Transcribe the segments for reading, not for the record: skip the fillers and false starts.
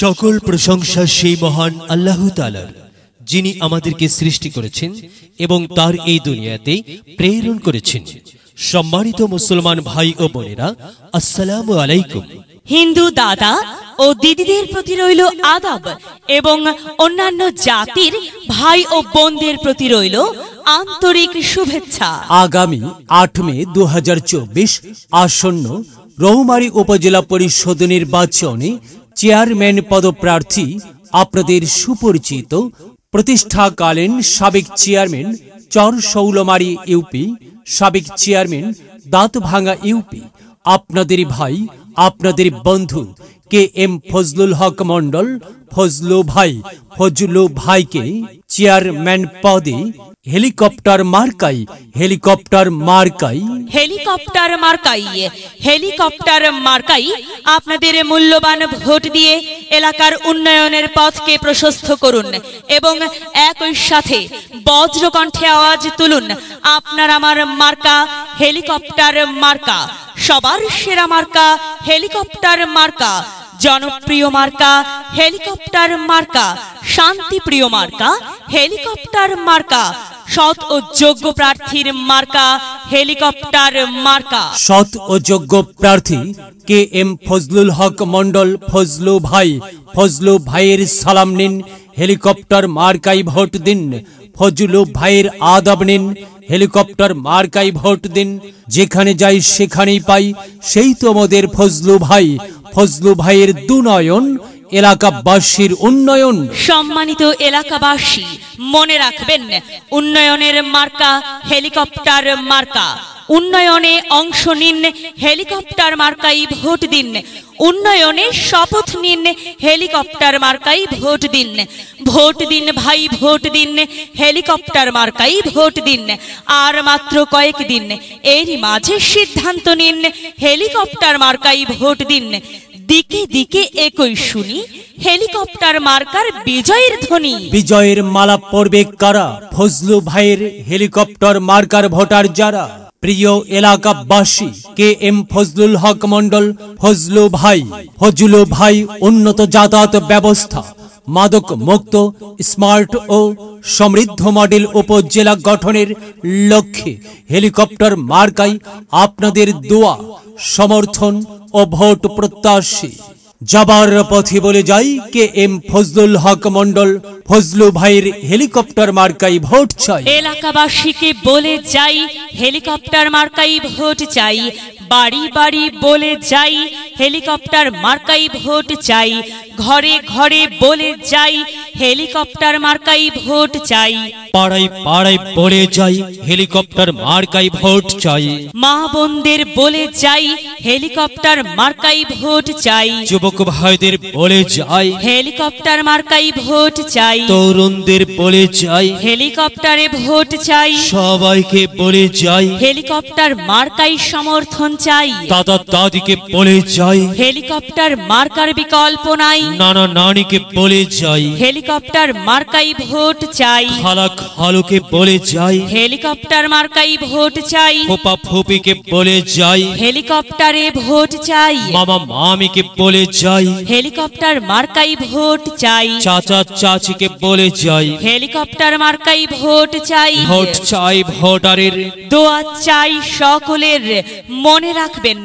সকল প্রশংসা সেই মহান আল্লাহ তাআলার, যিনি আমাদেরকে সৃষ্টি করেছেন এবং তার এই দুনিয়াতে প্রেরণ করেছেন। সম্মানিত মুসলমান ভাই ও বোনেরা, আসসালামু আলাইকুম। হিন্দু দাদা ও দিদিদের প্রতি রইল আদাব এবং অন্যান্য জাতির ভাই ও বোনদের প্রতি রইল আন্তরিক শুভেচ্ছা। আগামী ৮ মে ২০২৪ আসন্ন রৌমারী উপজেলা পরিষদ নির্বাচনে চেয়ারম্যান পদপ্রার্থী আপনাদের সুপরিচিত প্রতিষ্ঠাকালীন সাবেক চেয়ারম্যান চরশৌলমারী ইউপি, সাবেক চেয়ারম্যান দাঁতভাঙ্গা ইউপি, আপনাদের ভাই, আপনাদের বন্ধু কে এম ফজলুল হক মন্ডল ফজলু ভাইকে চেয়ারম্যান পদে হেলিকপ্টার মার্কাই আপনাদের মূল্যবান ভোট দিয়ে এলাকার উন্নয়নের পথকে প্রশস্ত করুন এবং একই সাথে বজ্রকণ্ঠে আওয়াজ তুলুন, আপনার আমার মার্কা হেলিকপ্টার মার্কা, সবার সেরা মার্কা হেলিকপ্টার মার্কা, জনপ্রিয় মার্কা হেলিকপ্টার মার্কা, শান্তিপ্রিয় মার্কা হেলিকপ্টার মার্কা, সৎ ও যোগ্য প্রার্থীর মার্কা হেলিকপ্টার মার্কা। সৎ ও যোগ্য প্রার্থী কে এম ফজলুল হক মন্ডল ফজলু ভাইয়ের সালাম নিন, হেলিকপ্টার মার্কাই ভোট দিন। ফজলু ভাইয়ের আদব নিন, হেলিকপ্টার মার্কাই ভোট দিন। যেখানে যাই সেখানেই পাই সেই তো আমাদের ফজলু ভাইয়ের দুনয়ন, এলাকাবাসীর উন্নয়ন। সম্মানিত এলাকাবাসী, মনে রাখবেন, উন্নয়নের মার্কা হেলিকপ্টার মার্কা। উন্নয়নে অংশ নিন, হেলিকপ্টার মার্কাই ভোট দিন। উন্নয়নে শপথ নিন, হেলিকপ্টার মার্কাই ভোট দিন। ভোট দিন ভাই, ভোট দিন, হেলিকপ্টার মার্কাই ভোট দিন। আর মাত্র কয়েকদিন, এরই মাঝে সিদ্ধান্ত নিন, হেলিকপ্টার মার্কাই ভোট দিন। দিকে দিকে একই শুনি হেলিকপ্টার মার্কার বিজয়ের ধ্বনি। বিজয়ের মালা পড়বে কারা? ফজলু ভাইয়ের হেলিকপ্টার মার্কার ভোটার যারা। প্রিয় এলাকাবাসী, কে এম ফজলুল হক মন্ডল ফজলু ভাই উন্নত যাতায়াত ব্যবস্থা, মাদক মুক্ত, স্মার্ট ও সমৃদ্ধ মডেল উপজেলা গঠনের লক্ষ্যে হেলিকপ্টার মার্কাই আপনাদের দোয়া, সমর্থন ও ভোট প্রত্যাশী। যাবার পথে বলে যাই, কে এম ফজলুল হক মন্ডল ফজলু ভাইয়ের হেলিকপ্টার মার্কাই ভোট চাই। এলাকাবাসীকে বলে যাই, হেলিকপ্টার মার্কাই ভোট চাই। বাড়ি বাড়ি বলে যাই, হেলিকপ্টার মার্কাই ভোট চাই। ঘরে ঘরে বলে যাই, হেলিকপ্টার মার্কাই ভোট চাই। পাড়ায় পাড়ায় বলে যাই, হেলিকপ্টার মার্কাই ভোট চাই। মা বোনদের বলে যাই, হেলিকপ্টার মার্কাই ভোট চাই। যুবক ভাইদের বলে যাই, হেলিকপ্টার মার্কাই ভোট চাই। তরুণদের বলে যাই, হেলিকপ্টারে ভোট চাই। সবাইকে বলে যাই, হেলিকপ্টার মার্কাই সমর্থন চাই। দাদা দাদিকে বলে যাই, হেলিকপ্টার মার্কার বিকল্প নাই। নানা নানিকে বলে যাই, হেলিকপ্টার মার্কাই ভোট চাই। খালা খালুকে বলে যাই, হেলিকপ্টার মার্কাই ভোট চাই। ফুপা ফুপিকে বলে যাই, হেলিকপ্টারে ভোট চাই। মামা মামিকে বলে যাই, হেলিকপ্টার মার্কাই ভোট চাই। চাচা চাচিকে বলে যাই, হেলিকপ্টার মার্কাই ভোট চাই। ভোট চাই ভোটারের, দোয়া চাই সকলের। মনে রাখবেন,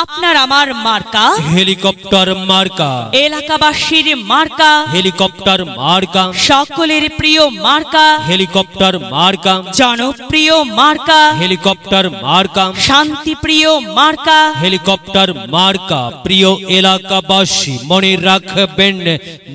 আপনার আমার মার্কা হেলিকপ্টার মার্কা। এলাকাবাসীর মার্কা হেলিকপ্টার মার্কা। সকলের প্রিয় মার্কা হেলিকপ্টার মার্কা। জনপ্রিয় মার্কা হেলিকপ্টার মার্কা। শান্তিপ্রিয় মার্কা হেলিকপ্টার মার্কা। প্রিয় এলাকাবাসী, মনে রাখবেন,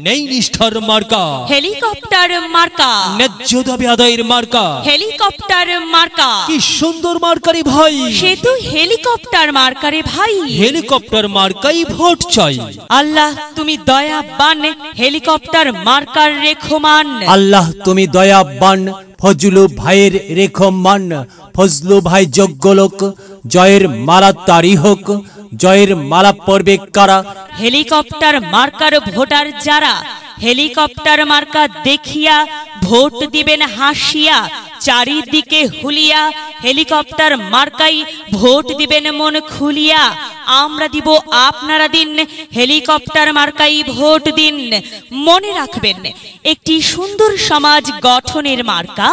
নেই নিষ্ঠার মার্কা হেলিকপ্টার মার্কা। ন্যায্য দাবি আদায়ের মার্কা হেলিকপ্টার মার্কা। কি সুন্দর মার্কারে ভাই, সে তো হেলিকপ্টার মার্কারে ভাই। হেলিকপ্টার মার্কাই ভোট চাই। আল্লাহ তুমি দয়াবান, হেলিকপ্টার মার্কার রেখমান। আল্লাহ তুমি দয়াবান, ফজলু ভাইয়ের রেখমান। ফজলু ভাই যোগ্য লোক, জয়ের মালা তারি হোক। জয়ের মালা পড়বে কারা? হেলিকপ্টার মার্কার ভোটার যারা। হেলিকপ্টার মার্কা দেখিয়া ভোট দিবেন হাসিয়া। চারিদিকে হুলিয়া, হেলিকপ্টার মার্কাই ভোট দিবেন মন খুলিয়া। আমরা দিব, আপনারা দিন, হেলিকপ্টার মার্কাই ভোট দিন। মনে রাখবেন, একটি সুন্দর সমাজ গঠনের মার্কা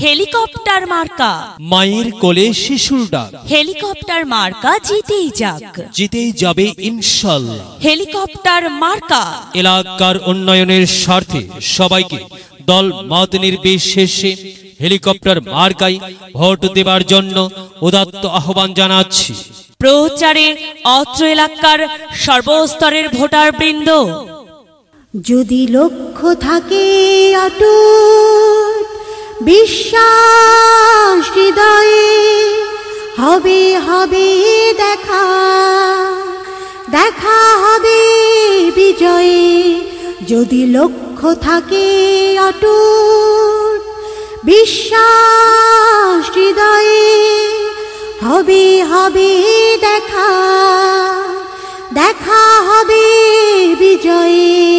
হেলিকপ্টার মার্কা। মায়ের কোলে শিশুর ডাক, হেলিকপ্টার মার্কা জিতেই যাক, জিতেই যাবে ইনশাল্লাহ। হেলিকপ্টার মার্কা এলাকার উন্নয়নের স্বার্থে সবাইকে দল মত নির্বিশেষে হেলিকপ্টার মার্কায় ভোট দেবার জন্য উদাত্ত আহ্বান জানাচ্ছি। প্রচারে অত্র এলাকার সর্বস্তরের ভোটার বৃন্দ। যদি লক্ষ্য থাকে অটুট বিশ্বাস হৃদয়ে, হবে হবে দেখা, দেখা হবে বিজয়ে। যদি লক্ষ্য থাকে অটুট বিশ্বাস হৃদয়ে, হবে হবে দেখা, দেখা হবে বিজয়ে।